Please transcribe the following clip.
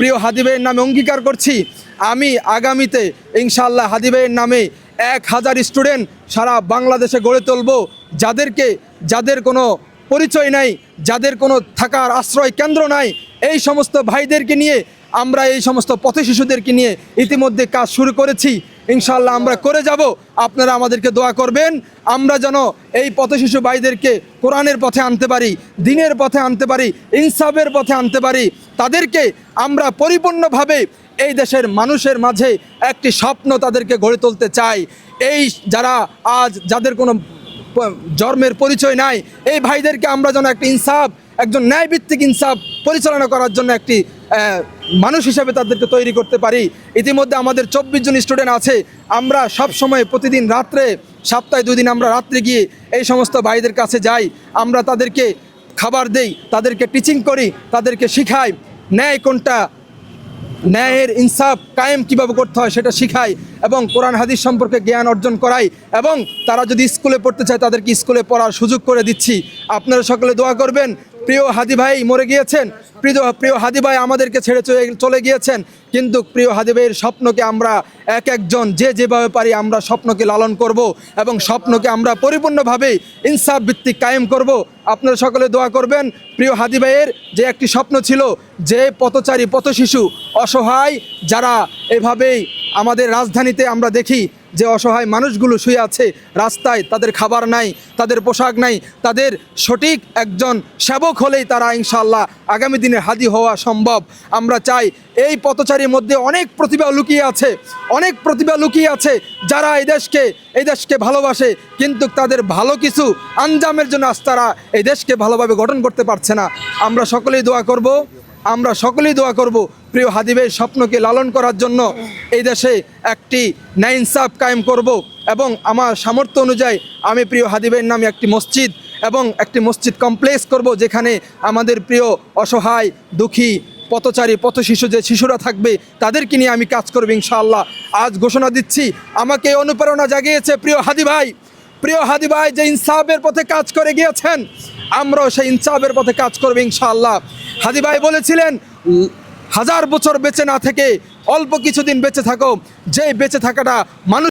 প্রিয় হাদি ভাইয়ের নামে অঙ্গীকার করছি, আমি আগামীতে ইনশাআল্লাহ হাদি ভাইয়ের নামে 1000 স্টুডেন্ট সারা বাংলাদেশে গড়ে তুলব, যাদের কোনো পরিচয় নাই, যাদের কোনো থাকার আশ্রয় কেন্দ্র নাই, এই সমস্ত ভাইদেরকে নিয়ে আমরা এই সমস্ত পথশিশুদেরকে নিয়ে ইতিমধ্যে কাজ শুরু করেছি। ইনশাআল্লাহ আমরা করে যাব। আপনারা আমাদেরকে দোয়া করবেন, আমরা যেন এই পথশিশু ভাইদেরকে কোরআনের পথে আনতে পারি, দ্বীনের পথে আনতে পারি, ইনসাফের পথে আনতে পারি। তাদেরকে আমরা পরিপূর্ণভাবে এই দেশের মানুষের মাঝে একটি স্বপ্ন তাদেরকে গড়ে তুলতে চাই। এই যারা আজ যাদের কোনো জন্মের পরিচয় নাই, এই ভাইদেরকে আমরা যেন একটা ইনসাফ, একজন ন্যায়ভিত্তিক ইনসাফ পরিচালনা করার জন্য একটি মানুষ হিসেবে তাদেরকে তৈরি করতে পারি। ইতিমধ্যে আমাদের 24 জন স্টুডেন্ট আছে। আমরা সব সময় প্রতিদিন রাত্রে, সপ্তাহে 2 দিন আমরা রাত্রে গিয়ে এই সমস্ত ভাইদের কাছে যাই। আমরা তাদেরকে খাবার দেই, তাদেরকে টিচিং করি, তাদেরকে শিখাই ন্যায় কোনটা, ন্যায়ের ইনসাফ কায়েম কীভাবে করতে হয় সেটা শিখাই, এবং কোরআন হাদিস সম্পর্কে জ্ঞান অর্জন করাই, এবং তারা যদি স্কুলে পড়তে চায় তাদেরকে স্কুলে পড়ার সুযোগ করে দিচ্ছি। আপনারা সকলে দোয়া করবেন। প্রিয় হাদি ভাই মরে গিয়েছেন, প্রিয় হাদি ভাই আমাদেরকে ছেড়ে চলে গিয়েছেন, কিন্তু প্রিয় হাদি ভাইয়ের স্বপ্নকে আমরা একজন যেভাবে পারি আমরা স্বপ্নকে লালন করব, এবং স্বপ্নকে আমরা পরিপূর্ণভাবে ইনসাফ ভিত্তিক কায়েম করব। আপনারা সকলে দোয়া করবেন। প্রিয় হাদি ভাইয়ের যে একটি স্বপ্ন ছিল, যে পথচারী পথশিশু অসহায় যারা এভাবেই আমাদের রাজধানীতে আমরা দেখি যে অসহায় মানুষগুলো শুয়ে আছে রাস্তায়, তাদের খাবার নাই, তাদের পোশাক নাই, তাদের সঠিক একজন সেবক হলেই তারা ইনশাআল্লাহ আগামী দিনে হাদি হওয়া সম্ভব। আমরা চাই এই পথচারীর মধ্যে অনেক প্রতিভা লুকিয়ে আছে, যারা এই দেশকে ভালোবাসে, কিন্তু তাদের ভালো কিছু আঞ্জামের জন্য আজ তারা এই দেশকে ভালোভাবে গঠন করতে পারছে না। আমরা সকলেই দোয়া করব প্রিয় হাদি ভাইয়ের স্বপ্নকে লালন করার জন্য, এই দেশে একটি ন্যায় ইনসাফ কায়েম করব, এবং আমার সামর্থ্য অনুযায়ী আমি প্রিয় হাদি ভাইয়ের নামে একটি মসজিদ এবং একটি মসজিদ কমপ্লেক্স করব, যেখানে আমাদের প্রিয় অসহায় দুঃখী পথচারী পথশিশু যে শিশুরা থাকবে তাদেরকে নিয়ে আমি কাজ করব ইনশাআল্লাহ। আজ ঘোষণা দিচ্ছি, আমাকে অনুপ্রেরণা জাগিয়েছে প্রিয় হাদি ভাই যে ইনসাফের পথে কাজ করে গিয়েছেন, আমরাও সেই ইনসাফের পথে কাজ করব ইনশাআল্লাহ। হাদি ভাই বলেছিলেন, 1000 বছর বেঁচে না থেকে অল্প কিছুদিন বেঁচে থাকো, যে বেঁচে থাকাটা মানুষ